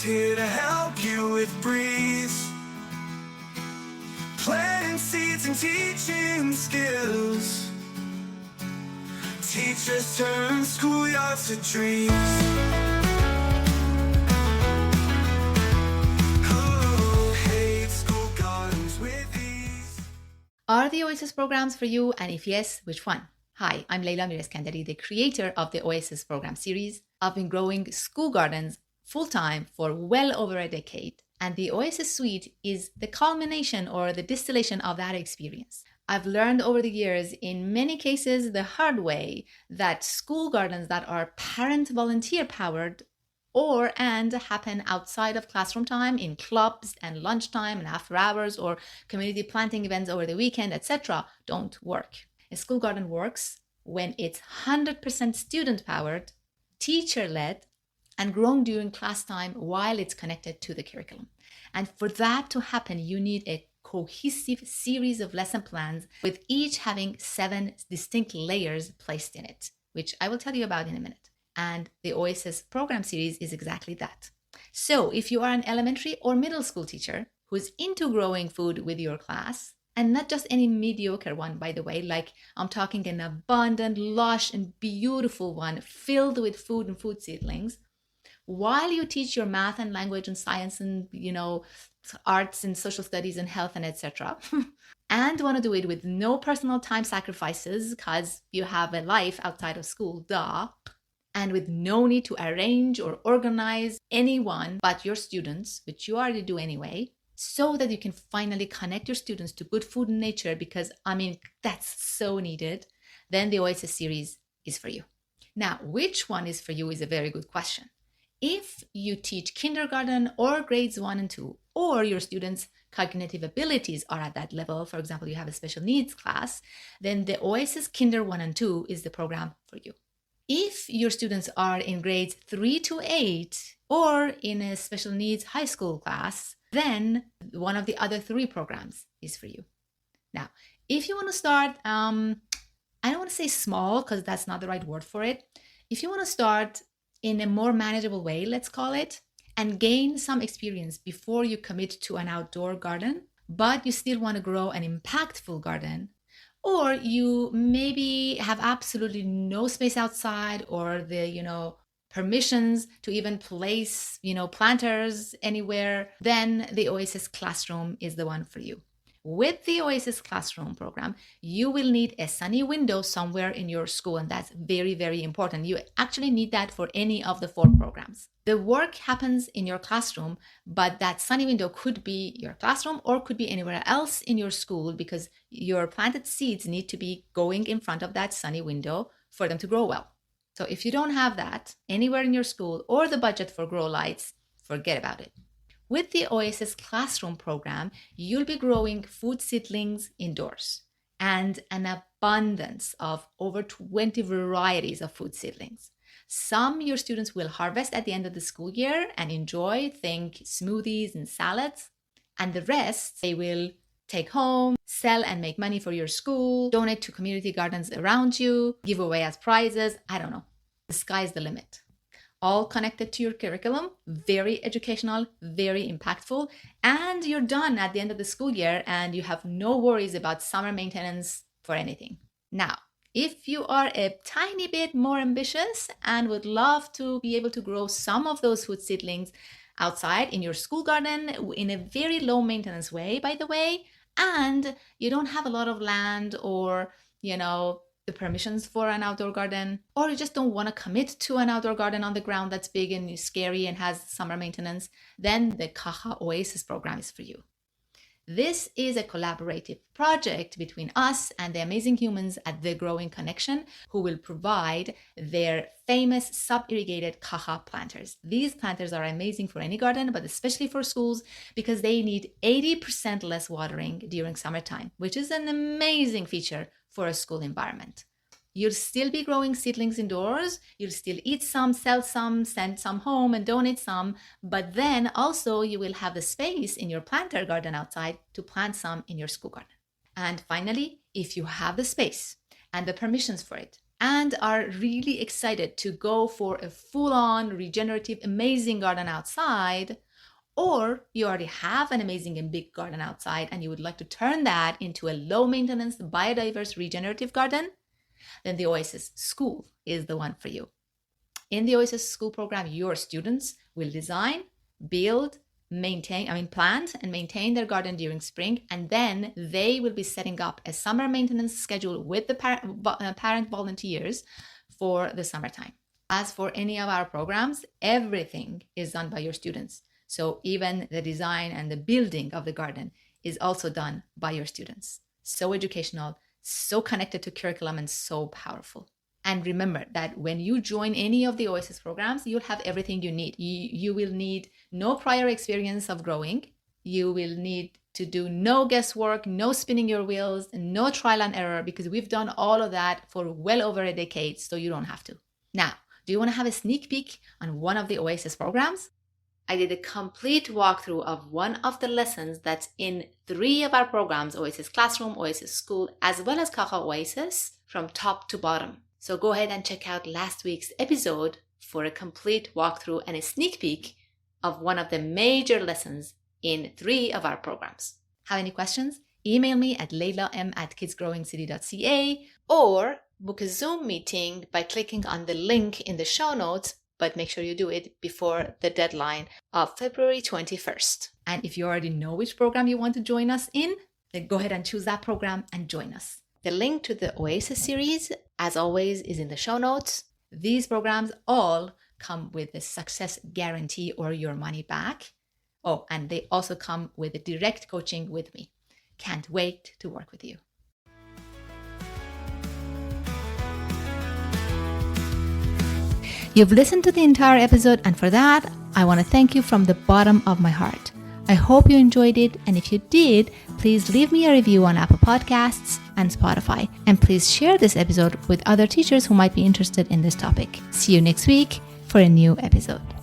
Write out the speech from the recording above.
here to help you with breeze. Planting seeds and teaching skills. Teachers turn schoolyards to dreams. Oh, hey, school gardens with ease. Are the Oasis programs for you? And if yes, which one? Hi, I'm Leila Mirez-Kandari, the creator of the Oasis Program Series. I've been growing school gardens full-time for well over a decade, and the Oasis Suite is the culmination or the distillation of that experience. I've learned over the years, in many cases the hard way, that school gardens that are parent volunteer powered and happen outside of classroom time in clubs and lunchtime and after hours or community planting events over the weekend, etc., don't work. A school garden works when it's 100% student powered, teacher led, and grown during class time while it's connected to the curriculum. And for that to happen, you need a cohesive series of lesson plans with each having 7 distinct layers placed in it, which I will tell you about in a minute. And the Oasis Program Series is exactly that. So if you are an elementary or middle school teacher who's into growing food with your class, and not just any mediocre one, by the way, like I'm talking an abundant, lush, and beautiful one filled with food and food seedlings, while you teach your math and language and science and, arts and social studies and health and etc. and want to do it with no personal time sacrifices because you have a life outside of school, and with no need to arrange or organize anyone but your students, which you already do anyway, so that you can finally connect your students to good food and nature, because that's so needed, then the Oasis series is for you. Now, which one is for you is a very good question. If you teach kindergarten or grades 1 and 2, or your students' cognitive abilities are at that level, for example, you have a special needs class, then the Oasis Kinder 1 and 2 is the program for you. If your students are in grades 3 to 8 or in a special needs high school class, then one of the other 3 programs is for you. Now, if you want to start, I don't want to say small because that's not the right word for it. If you want to start in a more manageable way, let's call it, and gain some experience before you commit to an outdoor garden, but you still want to grow an impactful garden, or you maybe have absolutely no space outside or the, permissions to even place, planters anywhere, then the Oasis Classroom is the one for you. With the Oasis Classroom program, you will need a sunny window somewhere in your school, and that's very, very important. You actually need that for any of the 4 programs. The work happens in your classroom, but that sunny window could be your classroom or could be anywhere else in your school, because your planted seeds need to be going in front of that sunny window for them to grow well. So if you don't have that anywhere in your school or the budget for grow lights, forget about it. With the Oasis Classroom program, you'll be growing food seedlings indoors and an abundance of over 20 varieties of food seedlings. Some your students will harvest at the end of the school year and enjoy, think smoothies and salads, and the rest they will take home, sell and make money for your school, donate to community gardens around you, give away as prizes, I don't know. The sky's the limit. All connected to your curriculum, very educational, very impactful, and you're done at the end of the school year and you have no worries about summer maintenance for anything. Now, if you are a tiny bit more ambitious and would love to be able to grow some of those food seedlings outside in your school garden in a very low maintenance way, by the way, and you don't have a lot of land or, the permissions for an outdoor garden, or you just don't want to commit to an outdoor garden on the ground that's big and scary and has summer maintenance, then the Caja Oasis program is for you. This is a collaborative project between us and the amazing humans at The Growing Connection, who will provide their famous sub-irrigated Caja planters. These planters are amazing for any garden, but especially for schools, because they need 80% less watering during summertime, which is an amazing feature for a school environment. You'll still be growing seedlings indoors. You'll still eat some, sell some, send some home and donate some. But then also you will have the space in your planter garden outside to plant some in your school garden. And finally, if you have the space and the permissions for it, and are really excited to go for a full-on regenerative amazing garden outside, or you already have an amazing and big garden outside and you would like to turn that into a low-maintenance, biodiverse, regenerative garden, then the Oasis School is the one for you. In the Oasis School program, your students will design, build, plant and maintain their garden during spring, and then they will be setting up a summer maintenance schedule with the parent volunteers for the summertime. As for any of our programs, everything is done by your students. So even the design and the building of the garden is also done by your students. So educational, so connected to curriculum, and so powerful. And remember that when you join any of the Oasis programs, you'll have everything you need. You will need no prior experience of growing. You will need to do no guesswork, no spinning your wheels, no trial and error, because we've done all of that for well over a decade, so you don't have to. Now, do you want to have a sneak peek on one of the Oasis programs? I did a complete walkthrough of one of the lessons that's in 3 of our programs, Oasis Classroom, Oasis School, as well as Caja Oasis, from top to bottom. So go ahead and check out last week's episode for a complete walkthrough and a sneak peek of one of the major lessons in 3 of our programs. Have any questions? Email me at leilam@kidsgrowingcity.ca or book a Zoom meeting by clicking on the link in the show notes, but make sure you do it before the deadline of February 21st. And if you already know which program you want to join us in, then go ahead and choose that program and join us. The link to the Oasis series, as always, is in the show notes. These programs all come with a success guarantee or your money back. Oh, and they also come with a direct coaching with me. Can't wait to work with you. You've listened to the entire episode, and for that, I want to thank you from the bottom of my heart. I hope you enjoyed it, and if you did, please leave me a review on Apple Podcasts and Spotify, and please share this episode with other teachers who might be interested in this topic. See you next week for a new episode.